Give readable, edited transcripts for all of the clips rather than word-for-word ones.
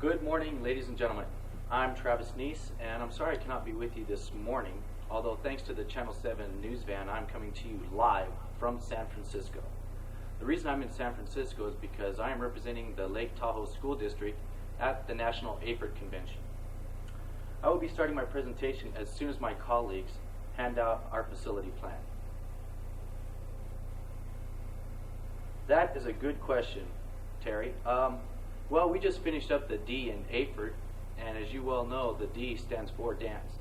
Good morning, ladies and gentlemen. I'm Travis Neese, and I'm sorry I cannot be with you this morning, although thanks to the Channel 7 news van, I'm coming to you live from San Francisco. The reason I'm in San Francisco is because I am representing the Lake Tahoe School District at the National APU Convention. I will be starting my presentation as soon as my colleagues hand out our facility plan. That is a good question, Terry. Well, we just finished up the D in APU, and as you well know, the D stands for dance.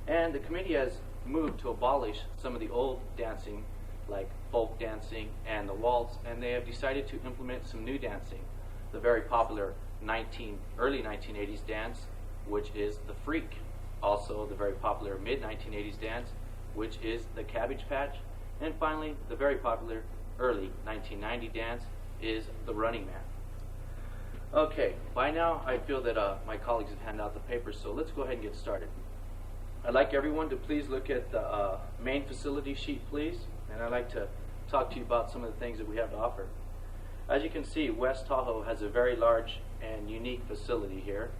And the committee has moved to abolish some of the old dancing, like folk dancing and the waltz, and they have decided to implement some new dancing. The very popular early 1980s dance, which is the freak. Also, the very popular mid-1980s dance, which is the Cabbage Patch. And finally, the very popular early 1990 dance is the Running Man. Okay, by now I feel that my colleagues have handed out the papers, so let's go ahead and get started. I'd like everyone to please look at the main facility sheet, please, and I'd like to talk to you about some of the things that we have to offer. As you can see, West Tahoe has a very large and unique facility here.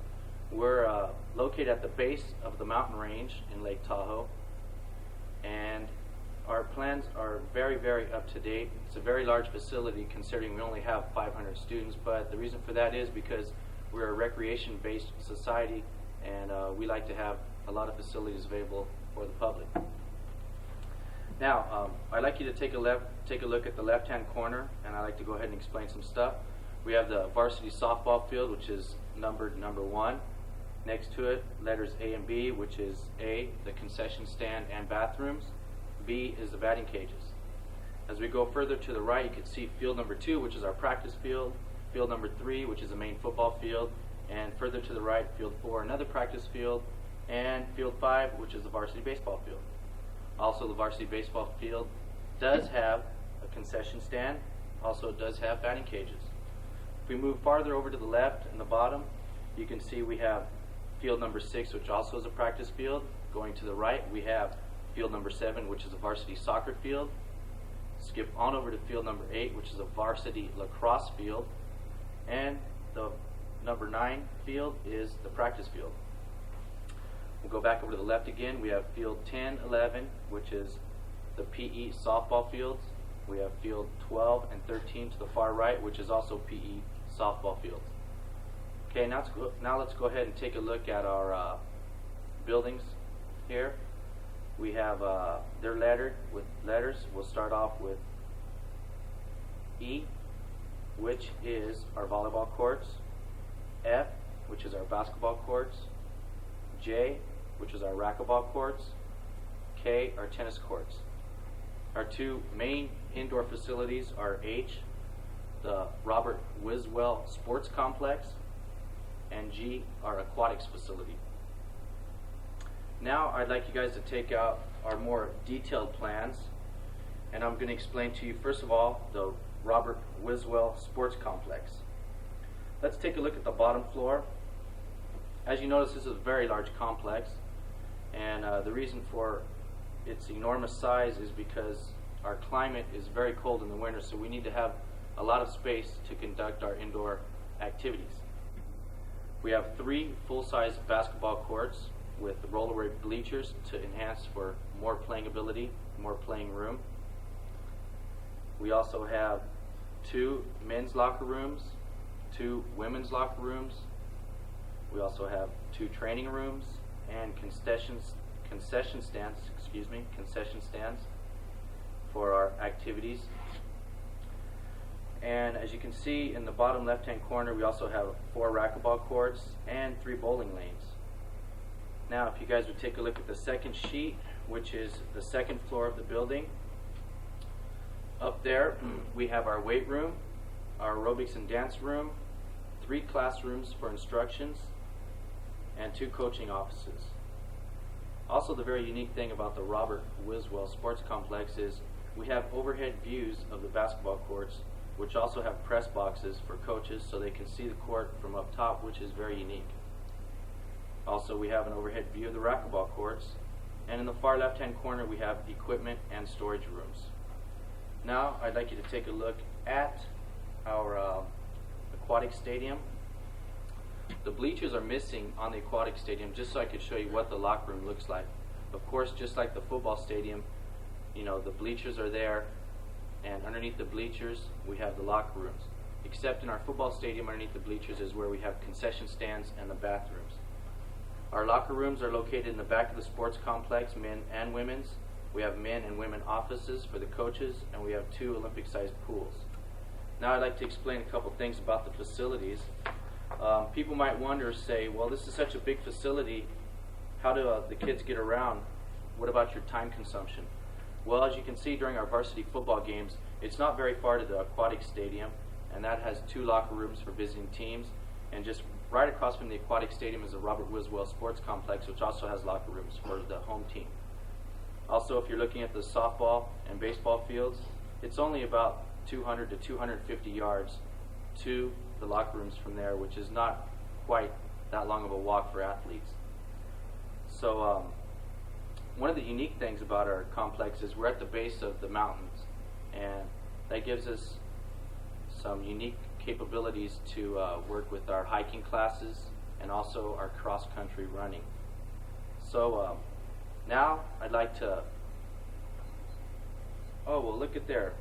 We're located at the base of the mountain range in Lake Tahoe, and our plans are very, very up to date. It's a very large facility considering we only have 500 students, but the reason for that is because we're a recreation-based society, and we like to have a lot of facilities available for the public. Now, I'd like you to take a look at the left-hand corner, and I'd like to go ahead and explain some stuff. We have the varsity softball field, which is numbered number 1. Next to it, letters A and B, which is A, the concession stand and bathrooms. B is the batting cages. As we go further to the right, you can see field number 2, which is our practice field, field number 3, which is the main football field, and further to the right, field 4, another practice field, and field 5, which is the varsity baseball field. Also, the varsity baseball field does have a concession stand, also it does have batting cages. If we move farther over to the left and the bottom, you can see we have field number 6, which also is a practice field. Going to the right, we have field number 7, which is a varsity soccer field. Skip on over to field number 8, which is a varsity lacrosse field. And the number 9 field is the practice field. We'll go back over to the left again. We have field 10, 11, which is the PE softball fields. We have field 12 and 13 to the far right, which is also PE softball fields. Okay, now let's go ahead and take a look at our buildings here. We have, they're lettered with letters. We'll start off with E, which is our volleyball courts. F, which is our basketball courts. J, which is our racquetball courts. K, our tennis courts. Our 2 main indoor facilities are H, the Robert Wiswell Sports Complex, and G, our aquatics facility. Now I'd like you guys to take out our more detailed plans, and I'm going to explain to you first of all the Robert Wiswell Sports Complex. Let's take a look at the bottom floor. As you notice, this is a very large complex, and the reason for its enormous size is because our climate is very cold in the winter, so we need to have a lot of space to conduct our indoor activities. We have 3 full-size basketball courts with roll-away bleachers to enhance for more playing ability, more playing room. We also have 2 men's locker rooms, 2 women's locker rooms. We also have 2 training rooms and concession stands for our activities. And as you can see in the bottom left-hand corner, we also have 4 racquetball courts and 3 bowling lanes. Now, if you guys would take a look at the second sheet, which is the second floor of the building. Up there, we have our weight room, our aerobics and dance room, 3 classrooms for instructions, and 2 coaching offices. Also, the very unique thing about the Robert Wiswell Sports Complex is we have overhead views of the basketball courts, which also have press boxes for coaches so they can see the court from up top, which is very unique. Also, we have an overhead view of the racquetball courts, and in the far left-hand corner we have equipment and storage rooms. Now, I'd like you to take a look at our aquatic stadium. The bleachers are missing on the aquatic stadium, just so I could show you what the locker room looks like. Of course, just like the football stadium, you know, the bleachers are there, and underneath the bleachers we have the locker rooms. Except in our football stadium, underneath the bleachers is where we have concession stands and the bathrooms. Our locker rooms are located in the back of the sports complex, men and women's. We have men and women offices for the coaches, and we have 2 Olympic-sized pools. Now I'd like to explain a couple things about the facilities. People might wonder, say, well, this is such a big facility, how do the kids get around? What about your time consumption? Well, as you can see during our varsity football games, it's not very far to the aquatic stadium, and that has 2 locker rooms for visiting teams, and just right across from the aquatic stadium is the Robert Wiswell Sports Complex, which also has locker rooms for the home team. Also, if you're looking at the softball and baseball fields, it's only about 200 to 250 yards to the locker rooms from there, which is not quite that long of a walk for athletes. So one of the unique things about our complex is we're at the base of the mountains, and that gives us some unique capabilities to work with our hiking classes and also our cross-country running. So now I'd like to, oh, well, look at there,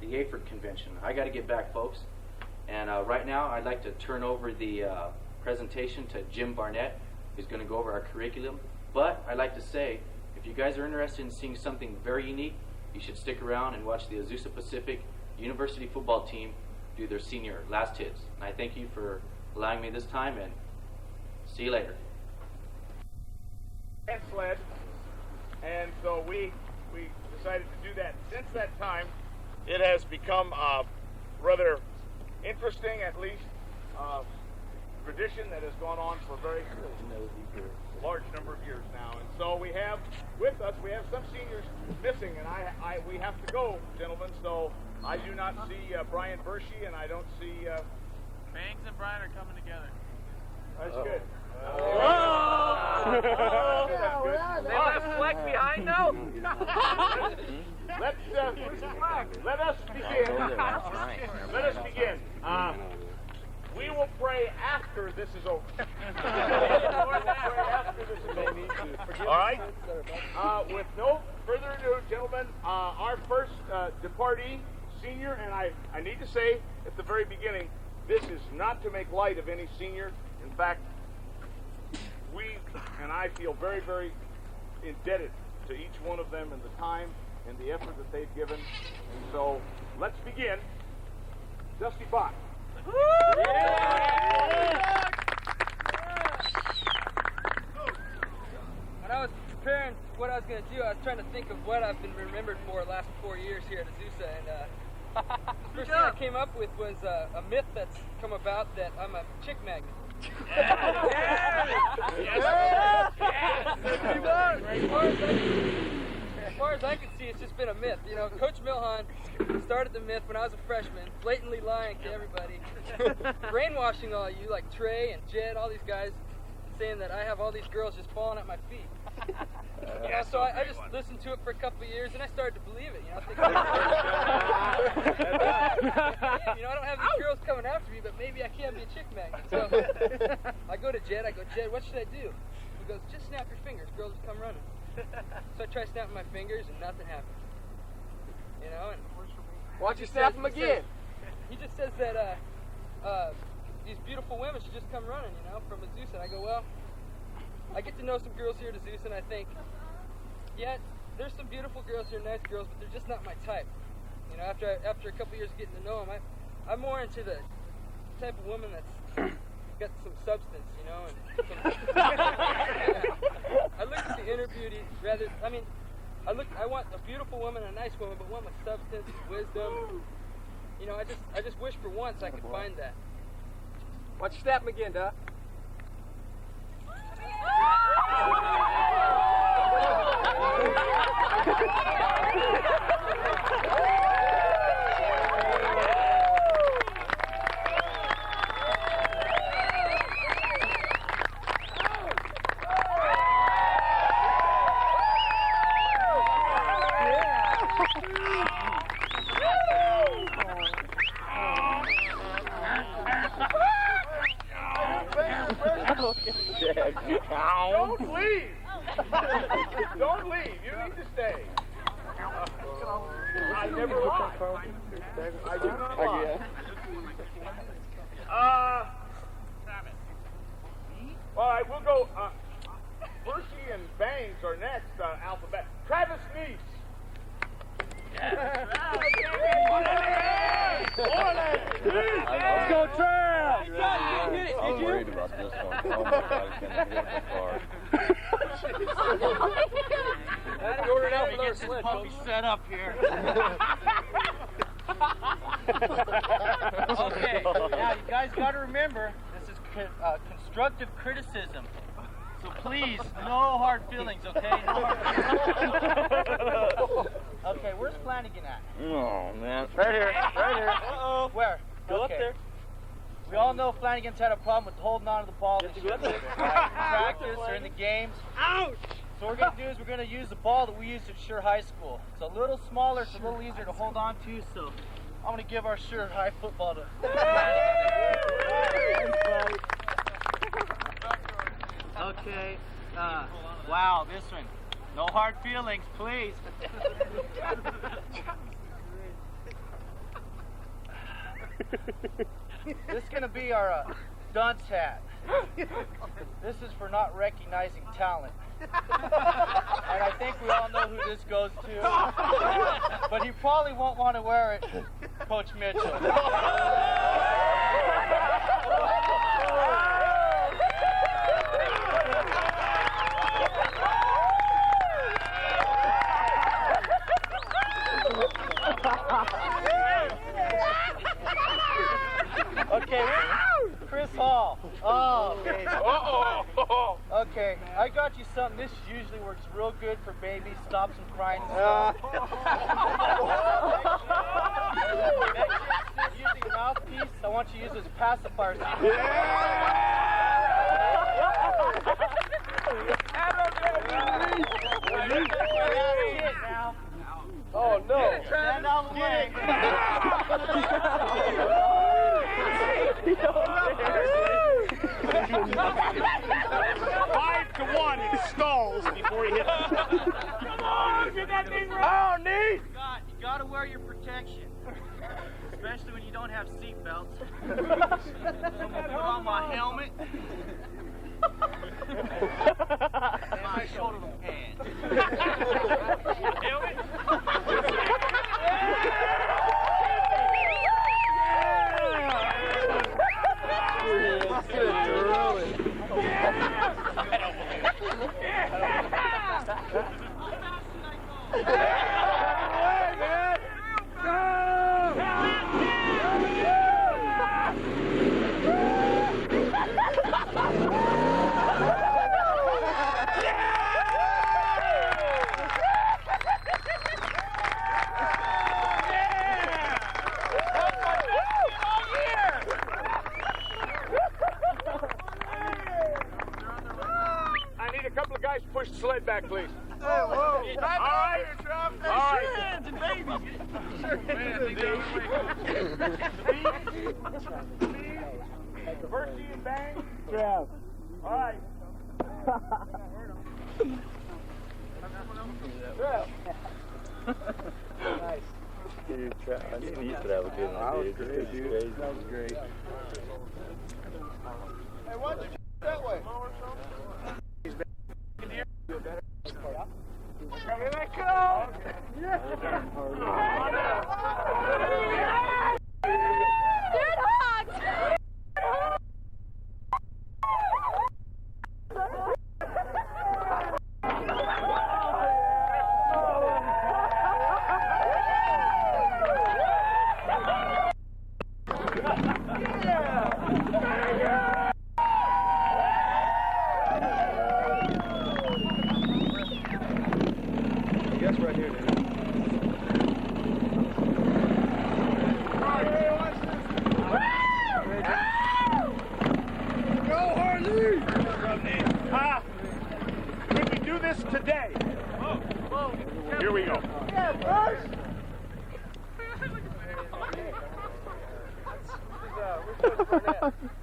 the AFERD convention. I got to get back, folks. And right now I'd like to turn over the presentation to Jim Barnett, who's going to go over our curriculum. But I'd like to say, if you guys are interested in seeing something very unique, you should stick around and watch the Azusa Pacific University football team do their senior last hits. And I thank you for allowing me this time, and see you later. And sled, and so we decided to do that. Since that time, it has become rather interesting, at least, tradition that has gone on for a very large number of years now. And so we have with us, we have some seniors missing, and we have to go, gentlemen. So I do not see Brian Bershey, and I don't see. Banks and Brian are coming together. That's good. They left Fleck behind now? Let us begin. Let us begin. We will pray after this is over. All right? With no further ado, gentlemen, our first departee, senior, and I need to say at the very beginning, this is not to make light of any senior. In fact, we and I feel very, very indebted to each one of them and the time and the effort that they've given. And so, let's begin. Dusty Bach. When I was preparing what I was going to do, I was trying to think of what I've been remembered for the last 4 years here at Azusa, and the first thing I came up with was a myth that's come about that I'm a chick magnet. As far as I can see, it's just been a myth. You know, Coach Milhan started the myth when I was a freshman, blatantly lying to everybody, brainwashing all you, like Trey and Jed, all these guys, saying that I have all these girls just falling at my feet. So I just listened to it for a couple of years, and I started to believe it. You know, thinking, I don't have these girls coming after me, but maybe I can be a chick magnet. So I go to Jed. I go, Jed, what should I do? He goes, just snap your fingers. Girls will come running. So I try snapping my fingers, and nothing happens. You know, and why don't you snap them again? He just says that these beautiful women should just come running, you know, from Azusa. And I go, well, I get to know some girls here at Azusa, and I think, yeah, there's some beautiful girls here, nice girls, but they're just not my type. You know, after a couple years of getting to know them, I'm more into the type of woman that's got some substance, you know. And I look at the inner beauty rather. I mean, I want a beautiful woman, a nice woman, but one with substance, wisdom. You know, I just wish for once I could find that. Why don't you snap them again, Doc? Don't leave. Don't leave. You need to stay. I never lie. I do not lie. All right, we'll go. Percy and Bangs are next. Alphabet. Travis Neese. Let's go, Trav! I'm worried about this one. Oh my God, it's gonna hit the car. You ordered out another sled, Puppy set up here. Okay, now you guys got to remember, this is constructive criticism. So please, no hard feelings, okay? No hard feelings. Okay, where's Flanagan at? Oh man, right here, right here. Uh-oh. Where? Go up there. We all know Flanagan's had a problem with holding on to the ball this year. Right? Practice or in the games. Ouch! So what we're going to do is we're going to use the ball that we used at Sure High School. It's a little smaller, it's a little easier to hold on to, so I'm going to give our Sure High football to Okay, wow, this one. No hard feelings, please. This is going to be our dunce hat. This is for not recognizing talent. And I think we all know who this goes to. But you probably won't want to wear it, Coach Mitchell. Okay, Chris Hall. Oh, baby. Okay, I got you something. This usually works real good for babies. Stops them crying and stuff. Next year, using a mouthpiece, I want you to use it as a pacifier. Oh, no. Stand out of the way. 5-1, it stalls before he hits. Come on, get that thing right. Oh, knee. You gotta wear your protection, especially when you don't have seat belts. I'm gonna put on my helmet and my shoulder pads. Helmet. Push the sled back, please. Whoa. All right. All right. Hands and babies. Percy and Bang. Yeah. All right. Nice. Dude, I didn't used to have a good one, dude. That was great. That was great. Hey, why don't you that way? Here they come! Yeah! Good hogs! Guess right here, dude. Go, Harley! Can we do this today? Here we go.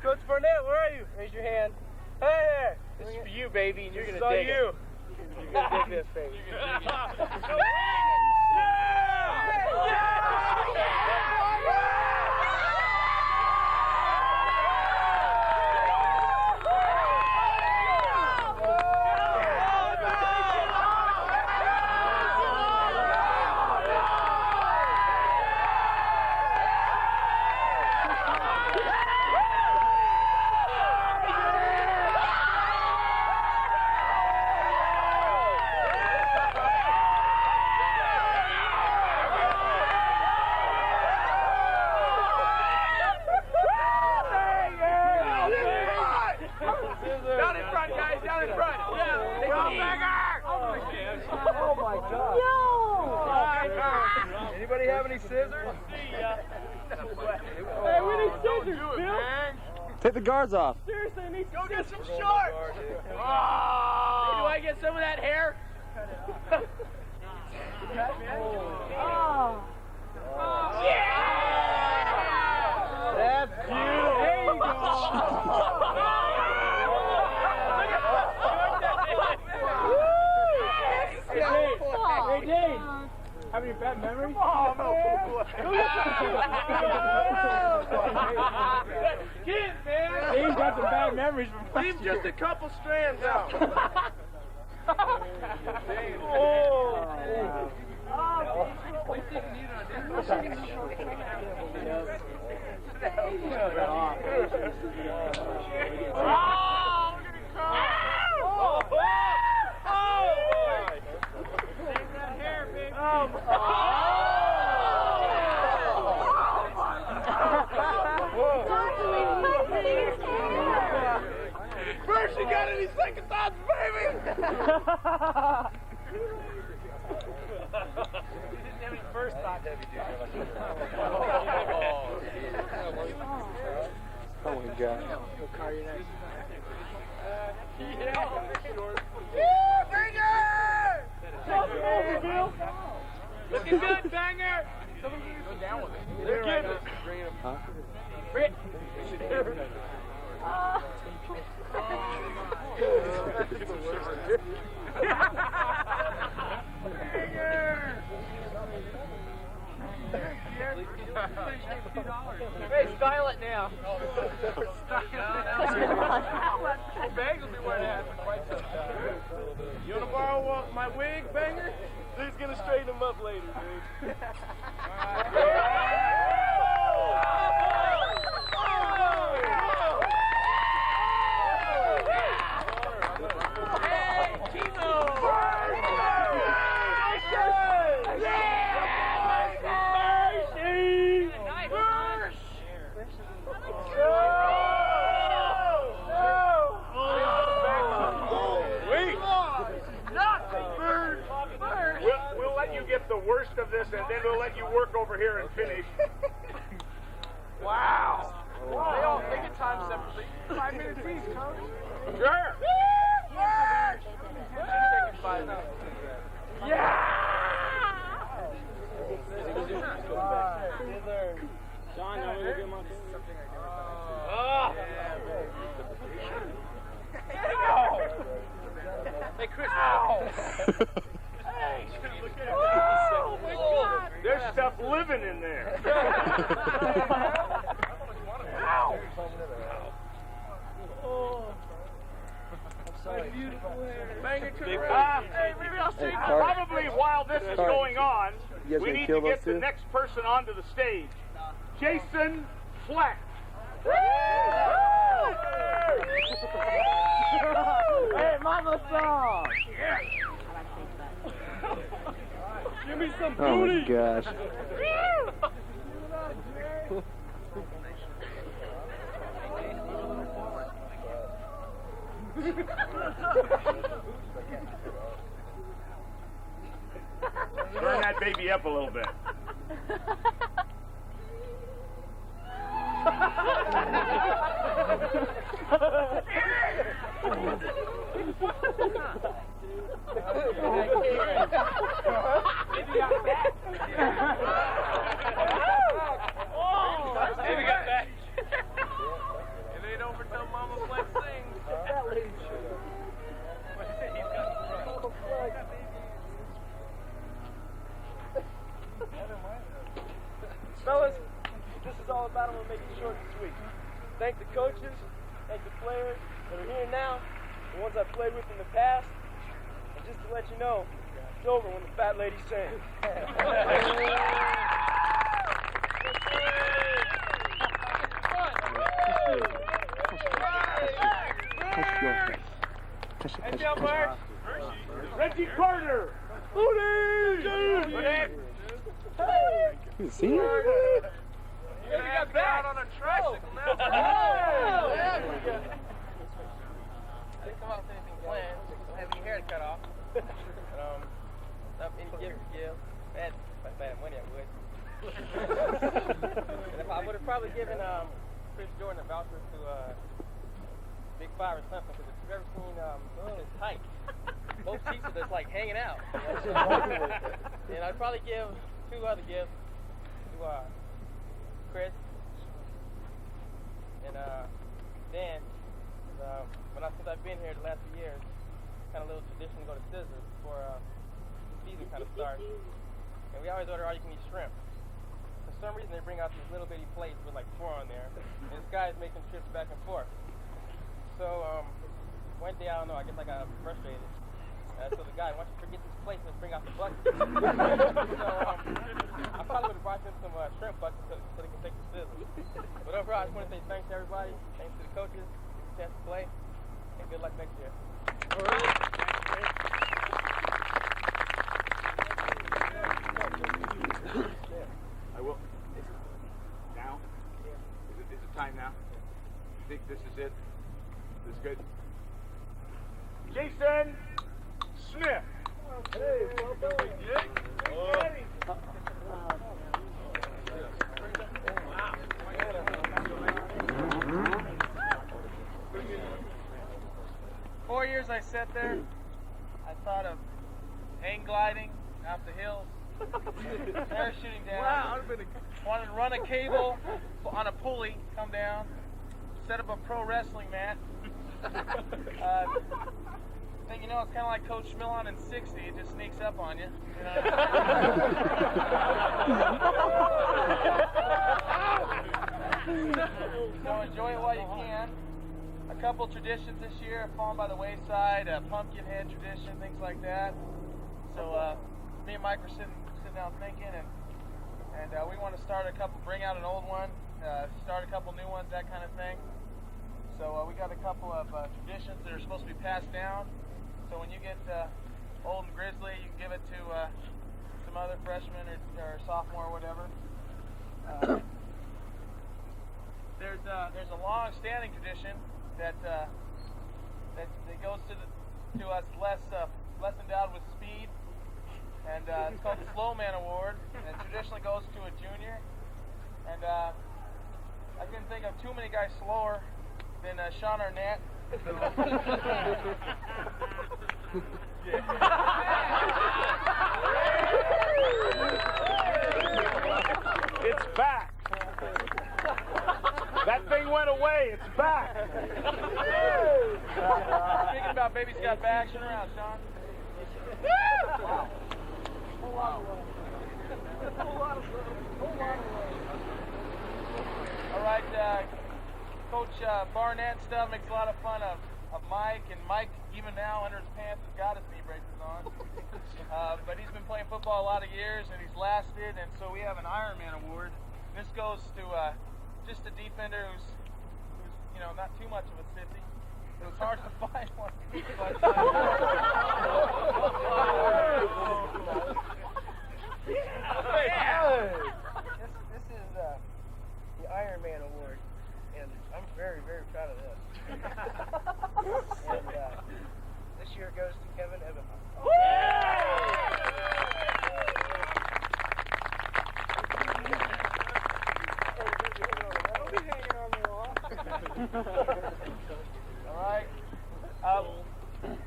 Coach Burnett, where are you? Raise your hand. Hey there. This is for you, baby, and you're gonna It's all dig you. it. You're gonna dig this, baby. Down in front, guys, down in front. Oh my God. No. Anybody have any scissors? Hey, we need scissors, Bill. Take the guards off. Seriously, I need Go get some shorts. Hey, do I get some of that hair? That's cute. There you go. Hey, Dave. Have any bad memories? Oh, Kid, man. Dave's got some bad memories from last Leave year. just a couple strands out. First, you got any second thoughts, baby? First thought. Oh my God. Looking good, Banger. They're good. Huh? Hey, style it now. Bags will be wearing that for quite some time. You want to borrow my wig, Banger? He's going to straighten him up later, dude. Hey, Timo! We'll let you get the worst of this, and then we'll let you work over here and finish. Wow. They get time separately. 5 minutes each, Coach. Sure. Yeah. John, you want me to get my Hey, Chris. Ow. Hey. Oh, my God. There's stuff living in there. Ow. beautiful hair. Bang it to the Big right. Hey, maybe I'll Hey, see. Cart. Probably while this is Cart. going on, You guys we gonna need kill to get those the two? next person onto the stage. Jason Fleck. Hey, Mama song. Give me some Oh booty. my gosh. Turn that baby up a little bit. Baby got back. It ain't over till Mama Flex sings. about, I'm going to make it short and sweet. Thank the coaches, thank the players that are here now, the ones I played with in the past, and just to let you know, it's over when the fat lady sings. Hey, Joe Marsh. Reggie Carter. Booty. He's a senior? You got back on a tricycle now. Didn't come out with anything planned. Don't have any hair to cut off. Not any gift to give. If I had money, I would. And if I would have probably given Chris Jordan a voucher to Big Five or something, because if you've ever seen his tights, both cheeks are just like hanging out. And I'd probably give 2 other gifts to Chris and Dan. Since I've been here the last few years, kind of a little tradition to go to Sizzler before the season kind of starts. And we always order all-you-can-eat shrimp. For some reason, they bring out these little bitty plates with like 4 on there, and this guy's making trips back and forth. So one day, I don't know, I guess I got frustrated. So the guy, why don't you forget this plate and let's bring out the bucket? So I probably would have brought them some shrimp buckets so they can take the Sizzler. But overall, I just want to say thanks to everybody, thanks to the coaches, chance to play, and good luck next year. All right. I will. Now? Is it time now? You think this is it? This is good? Jason Smith. Hey, well done. Yeah. 4 years I sat there, I thought of hang gliding off the hills, parachuting down. Wow. Wanted to run a cable on a pulley, come down, set up a pro wrestling mat. Think you know, it's kind of like Coach Schmillon in 60. It just sneaks up on you. So enjoy it while you can. A couple traditions this year have fallen by the wayside. Pumpkin head tradition, things like that. So me and Mike were sitting down thinking, and we want to start bring out an old one, start a couple new ones, that kind of thing. So we got a couple of traditions that are supposed to be passed down. So when you get old and grizzly, you can give it to some other freshman or sophomore or whatever. There's a long-standing tradition that goes to us less endowed with speed, and it's called the Slow Man Award. And it traditionally goes to a junior. And I couldn't think of too many guys slower than Sean Arnett. It's back. That thing went away. It's back. Speaking about babies got back, turn around, Sean. All right, Coach Barnett and stuff makes a lot of fun of Mike, and Mike, even now under his pants, has got his knee braces on. But he's been playing football a lot of years, and he's lasted, and so we have an Ironman award. This goes to just a defender who's not too much of a sissy. It was hard to find one. But, This is the Ironman Award, and I'm very, very proud of this. And this year goes to Kevin Evans. all right.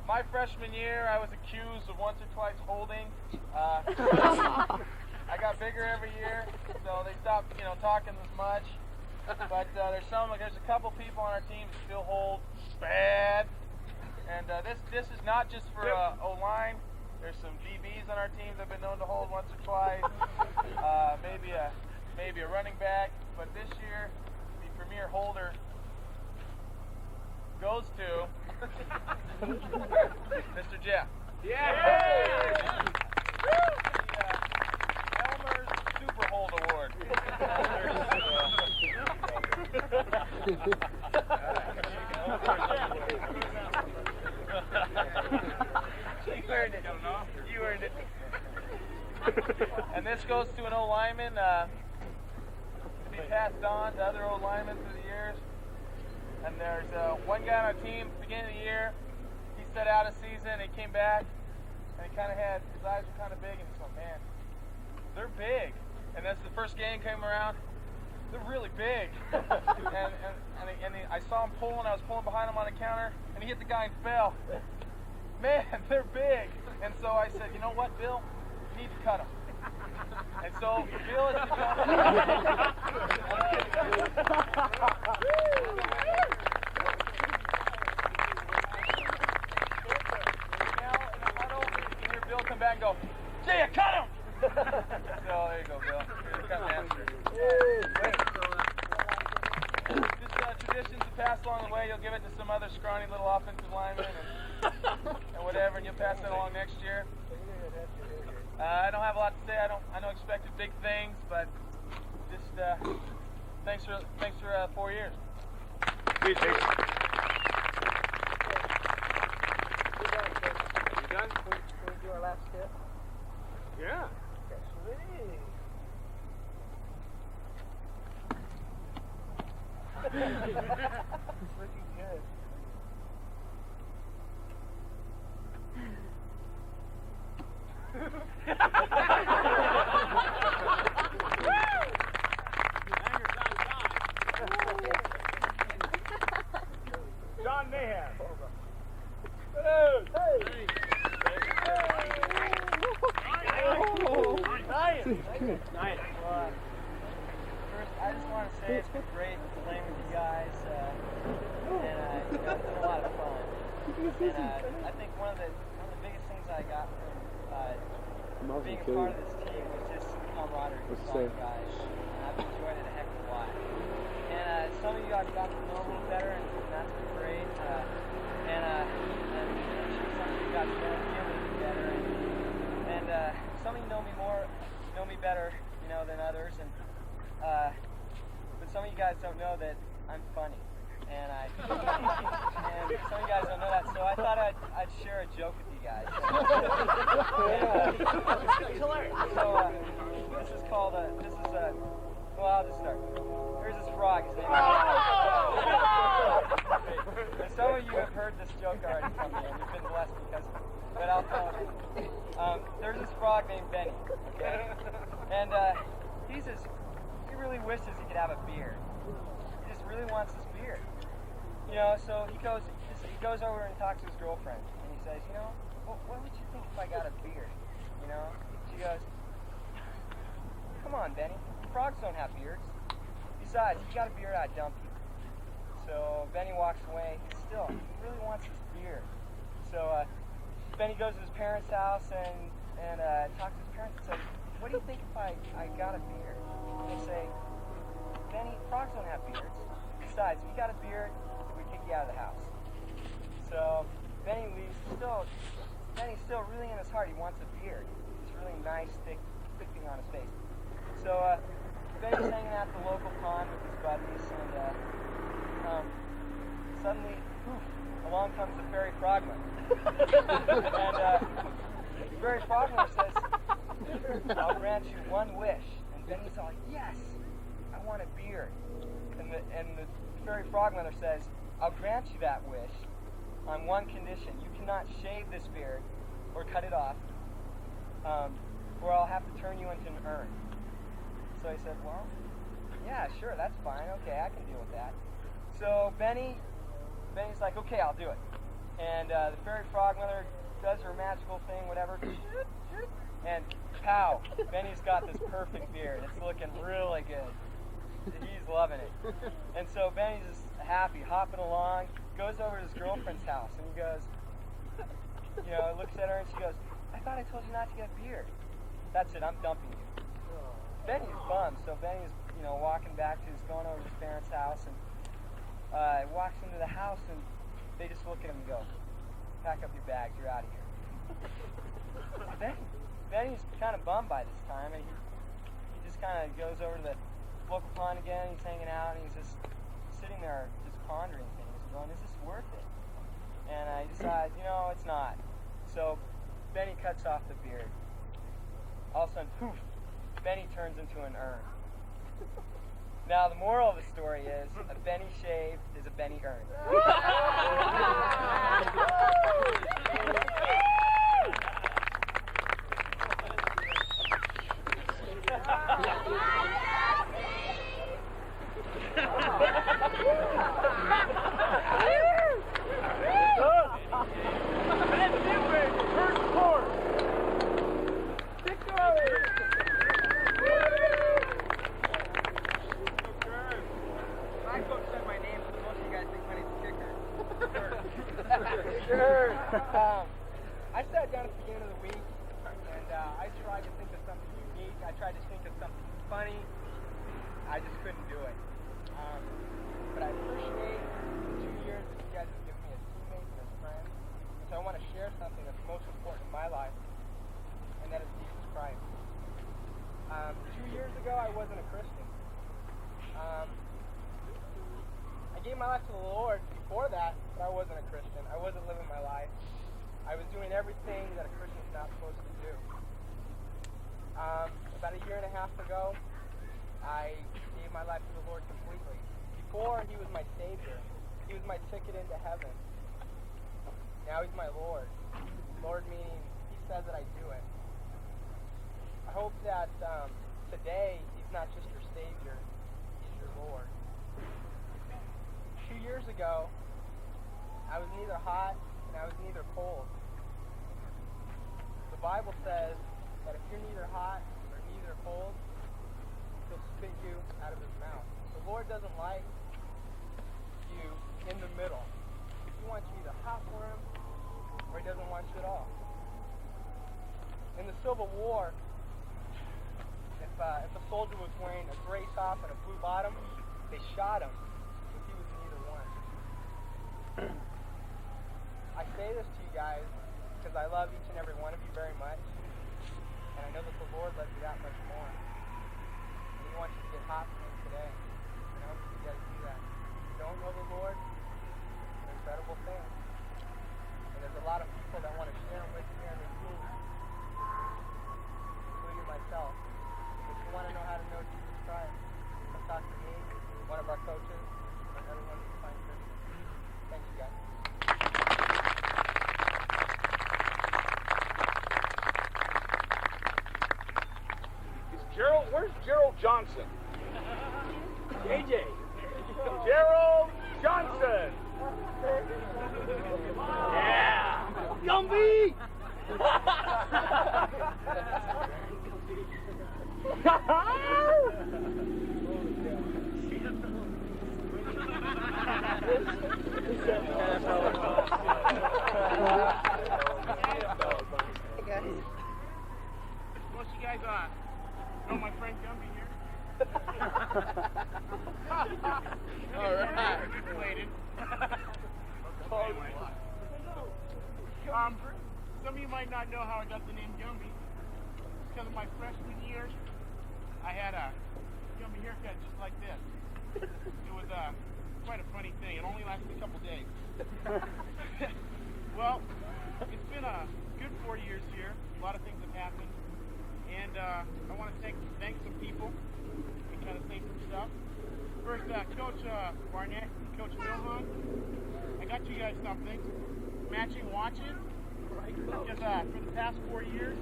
My freshman year, I was accused of once or twice holding. I got bigger every year, so they stopped, talking as much. But there's a couple people on our team that still hold bad. And this is not just for O-line. There's some DBs on our team that have been known to hold once or twice. Maybe a running back. but this year the premier holder goes to Mr. Jeff. Yeah! The Elmer's Super Hold Award. You earned it. You earned it. And this goes to an old lineman to be passed on to other old linemen through the years. And there's one guy on our team at the beginning of the year. He set out a season. He came back, and he kind of had his eyes were kind of big, and he's like, man, they're big. And that's the first game came around. They're really big. I saw him pulling. I was pulling behind him on the counter, and he hit the guy and fell. Man, they're big. And so I said, you know what, Bill? You need to cut them. And so Bill has become. Now in the huddle, you hear Bill come back and go, "Jay, cut him!" So there you go, Bill. You're cut the answer. Just traditions to pass along the way. You'll give it to some other scrawny little offensive lineman and whatever, and you'll pass that along next year. I don't have a lot to say. I don't expect big things, but just thanks for 4 years. You done? Can we do our last step? Yeah. Sweet. It's looking good. John Mayhem. Nice. Well, first, I just want to say it's been great playing with you guys, and it's been a lot of fun. And I think one of the biggest things I got from being a part of this team was just camaraderie with all you guys, and I've enjoyed it a heck of a lot. And some of you I've got to know a little better, and that's been great. And some of you got to know me a little bit better, and some of you know me better, than others, and but some of you guys don't know that I'm funny, and and some of you guys don't know that, so I thought I'd share a joke with you guys. So this is called well, I'll just start. Here's this frog. His name is and some of you have heard this joke already from me, and you've been blessed because of it. But I'll tell it. There's this frog named Benny, okay? And he really wishes he could have a beard. He just really wants this beard. So he goes over and talks to his girlfriend, and he says, what would you think if I got a beard? She goes, come on, Benny. Frogs don't have beards. Besides, if you got a beard, I'd dump you. So Benny walks away. He really wants this beard. So Benny goes to his parents' house and talks to his parents and says, what do you think if I got a beard? And they say, Benny, frogs don't have beards. Besides, if you got a beard, we'd kick you out of the house. So Benny leaves. Benny's still really in his heart. He wants a beard. It's really nice, thick thing on his face. So Benny's hanging out at the local pond with his buddies, and suddenly, poof, along comes the fairy frogman. And the fairy frogman says, I'll grant you one wish. And Benny's all, yes, I want a beard. And the fairy frogmother says, I'll grant you that wish on one condition. You cannot shave this beard or cut it off, or I'll have to turn you into an urn. So he said, well, yeah, sure, that's fine. Okay, I can deal with that. So Benny's like, okay, I'll do it. And the fairy frogmother does her magical thing, whatever. And pow, Benny's got this perfect beard. It's looking really good. He's loving it. And so Benny's just happy, hopping along, goes over to his girlfriend's house, and he goes, looks at her and she goes, I thought I told you not to get a beard. That's it, I'm dumping you. Benny's bummed, so Benny's walking back to going over to his parents' house, and he walks into the house, and they just look at him and go, "Pack up your bags, you're out of here." Benny's kind of bummed by this time, and he just kind of goes over to the local pond again. He's hanging out, and he's just sitting there just pondering things, going, "Is this worth it?" And he decides, it's not. So Benny cuts off the beard. All of a sudden, poof, Benny turns into an urn. Now, the moral of the story is, a Benny shave is a Benny urn. Sure. I sat down at the beginning of the week, and I tried to think of something unique. I tried to think of something funny. I just couldn't do it. But I appreciate the 2 years that you guys have given me as teammates and as friends. So I want to share something that's most important in my life, and that is Jesus Christ. 2 years ago, I wasn't a Christian. I gave my life to the Lord before that, but I wasn't a Christian. I wasn't living my life. I was doing everything that a Christian's not supposed to do. About a year and a half ago, I gave my life to the Lord completely. Before, He was my Savior. He was my ticket into heaven. Now He's my Lord. Lord meaning He says that I do it. I hope that today He's not just your Savior, He's your Lord. 2 years ago, I was neither hot and I was neither cold. The Bible says that if you're neither hot or neither cold, He'll spit you out of His mouth. The Lord doesn't like you in the middle. He wants you either hot for Him or He doesn't want you at all. In the Civil War, if a soldier was wearing a gray top and a blue bottom, they shot him. I say this to you guys because I love each and every one of you very much, and I know that the Lord loves you that much more. And He wants you to get hot for Him today. And I hope you guys do that. If you don't know the Lord, it's an incredible thing. And there's a lot of people that want to share Him with you here on the team, including myself. If you want to know how to know Jesus Christ, come talk to me, one of our coaches, or everyone who's fine Christian. Thank you, guys. Where's Gerald Johnson? JJ. Gerald Johnson. Yeah. Gumby. Most you guys know my friend Gumby here? All right. Good related. Some of you might not know how I got the name Gumby. Because of my freshman year, I had a Gumby haircut just like this. It was quite a funny thing. It only lasted a couple days. Well, it's been a good 4 years here. A lot of things have happened. And I want to thank some people and kind of say some stuff. First, Coach Barnett and Coach Milhan, I got you guys something. Matching watches. Because for the past 4 years,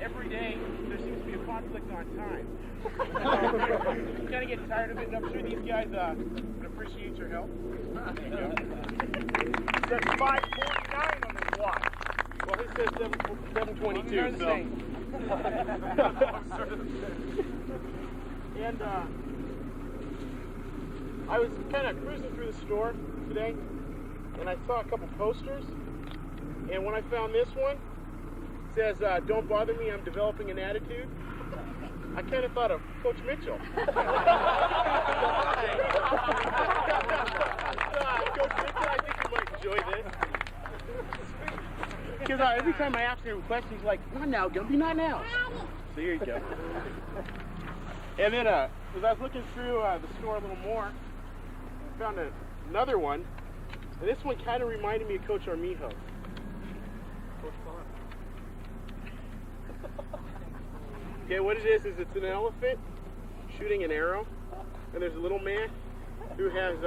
every day there seems to be a conflict on time. I'm kind of getting tired of it, and I'm sure these guys would appreciate your help. There you go. It says 5:49 on this watch. Well, it says 7:22. So. And I was kind of cruising through the store today, and I saw a couple posters. And when I found this one, it says, "Don't bother me, I'm developing an attitude." I kind of thought of Coach Mitchell. Coach Mitchell, I think you might enjoy this. Because every time I ask him a question, he's like, not now, Gumpy, not now. So here you go. And then, as I was looking through the store a little more, I found another one. And this one kind of reminded me of Coach Armijo. Okay, what it is it's an elephant shooting an arrow, and there's a little man who has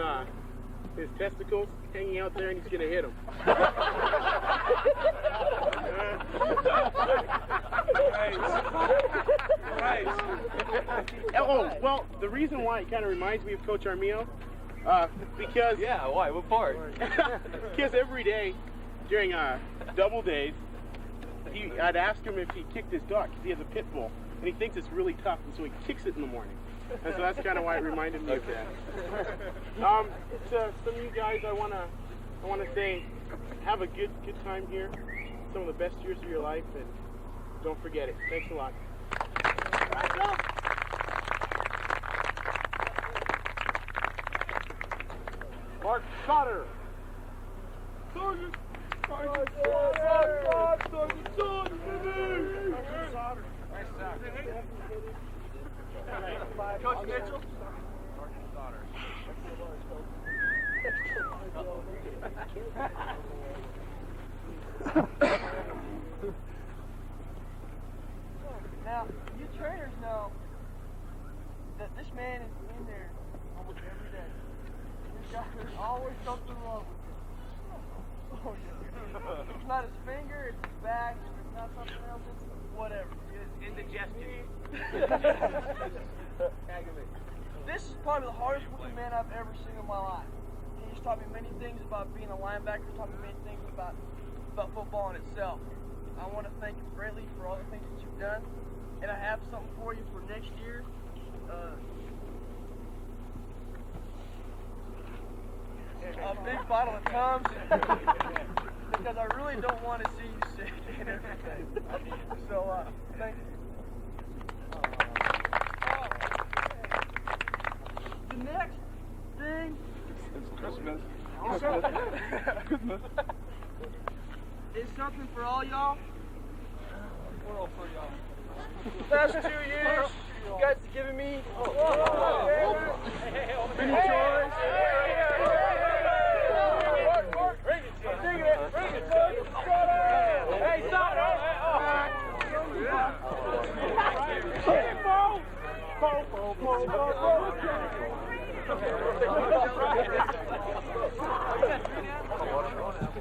his testicles hanging out there, and he's gonna hit him. Oh, well, the reason why it kind of reminds me of Coach Armijo, because... Yeah, why? What part? Because every day during double days, I'd ask him if he kicked his dog, because he has a pit bull, and he thinks it's really tough, and so he kicks it in the morning. And so that's kind of why it reminded me of that. To some of you guys, I want to say, have a good time here. Some of the best years of your life, and don't forget it. Thanks a lot. Mark Sutter. Sergeant. Sergeant Sutter. Nice job. Coach Mitchell. Now, you trainers know that this man is in there almost every day. There's always something wrong with him. Oh, yeah. It's not his finger, it's his back, it's not something else, it's whatever. It's indigestion. This is probably the hardest working man I've ever seen in my life. He's taught me many things about being a linebacker, taught me many things about football in itself. I want to thank you greatly for all the things that you've done. And I have something for you for next year. A big bottle of Tums. Because I really don't want to see you sick and everything. So, thank you. The next thing It's Christmas. is something for all y'all. We're all for y'all. The past 2 years, you guys have given me many joys. Hey, stop!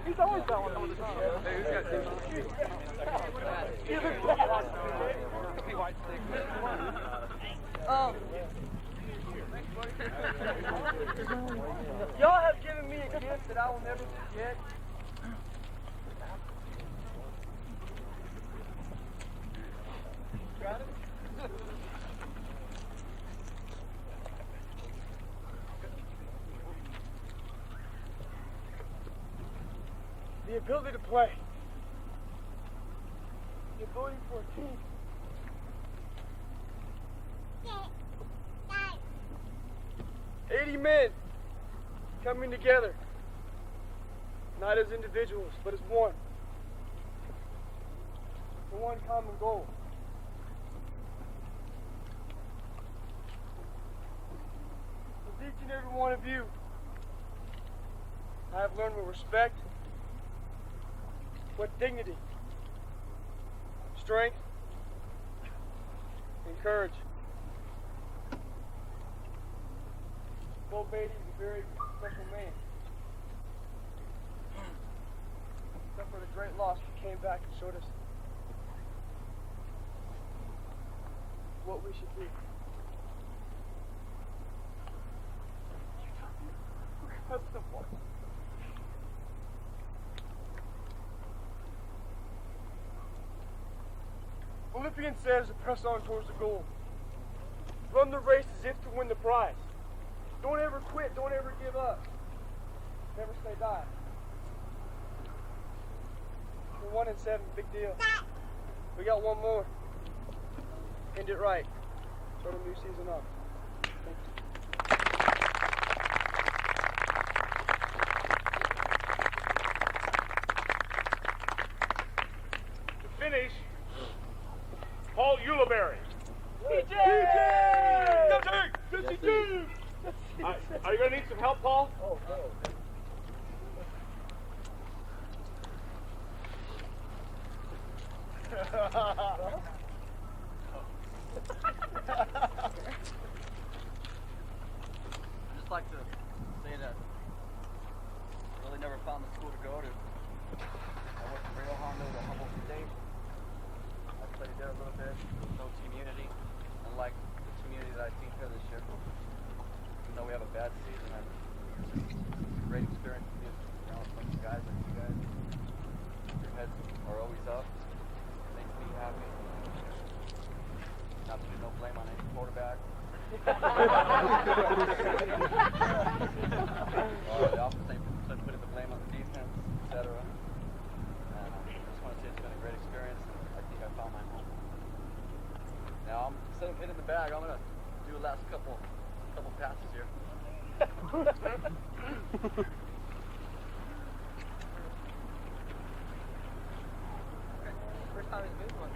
He's always that one. Y'all have given me a gift that I will never forget. Got it? The ability to play. The ability for a team. 80 men coming together, not as individuals, but as one, for one common goal. With each and every one of you, I have learned what respect, what dignity, strength, and courage. Bo Beatty is a very special man. Except for the great loss, he came back and showed us what we should do. That's the point. Philippians says to press on towards the goal. Run the race as if to win the prize. Don't ever quit. Don't ever give up. Never say die. We're 1-7. Big deal. We got one more. End it right. Start a new season off. Thank you. To finish, Paul Uliberry. DJ! Are you going to need some help, Paul? Oh, no. I'd just like to say that I really never found the school to go to. I went from Rio Hondo to Humboldt State. I played there a little bit. No community, unlike the community that I've seen here this year. Even though we have a bad season, it's a great experience to be around a bunch of guys like you guys. Your heads are always up. It makes me happy. Not to do no blame on any quarterback. The opposite said putting the blame on the defense, etc. And I just want to say it's been a great experience. I think I found my home. Now, instead of hitting the bag, I'm going to do the last couple passes here. First time he's been one.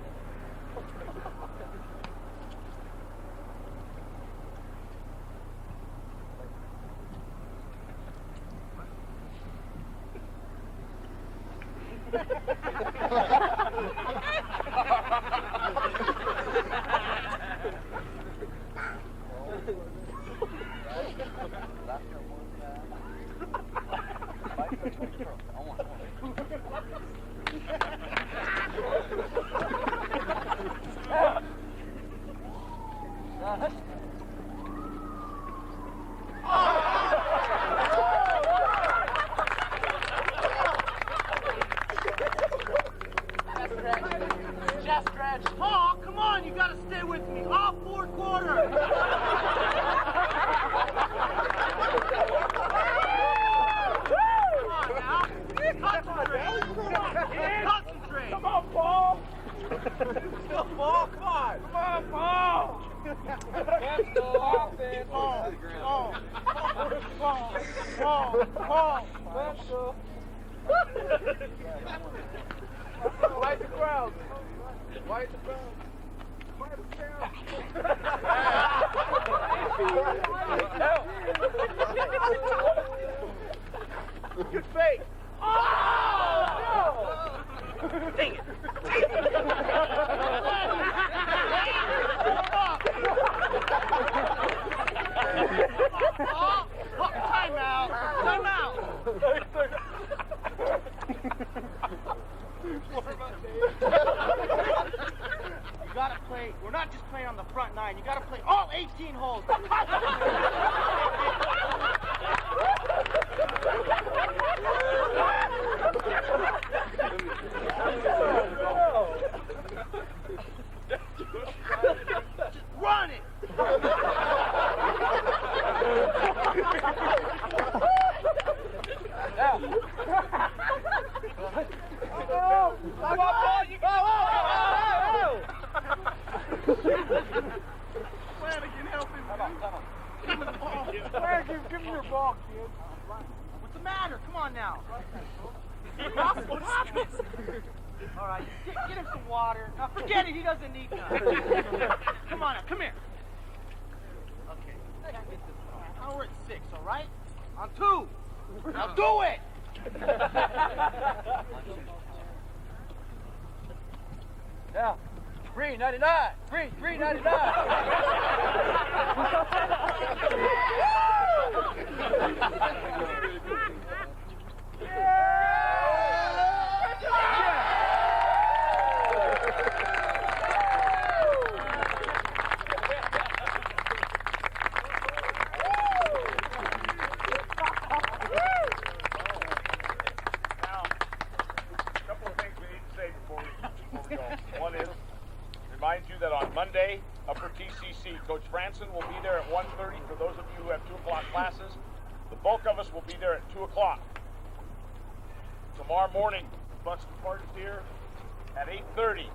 Chest stretch. Paul, come on, you gotta stay with me. All fourth quarter. Come on now. Concentrate. Concentrate. Come on, Paul! Still Paul, come on. Come on, Paul! Let's go offense. Paul, Paul. Let's go. Light the crowd. Light the crowd. Light the crowd. Good fake. Oh, no! Dang it. Time out. Time out. You gotta play. We're not just playing on the front nine. You gotta play all 18 holes. Just run it. Come on, Paul, you go! Flanagan, help him. Come on. Give him the ball. Flanagan, give me your ball, kid. What's the matter? Come on now. What happened? All right, get him some water. Now forget it. He doesn't need none. Come on now. Come here. Okay. Now we're at 6, all right? On 2. Now do it. Now, 399. 399. Remind you that on Monday, Upper TCC, Coach Franson will be there at 1:30 for those of you who have 2 o'clock classes. The bulk of us will be there at 2 o'clock. Tomorrow morning, the bus departs here at 8:30.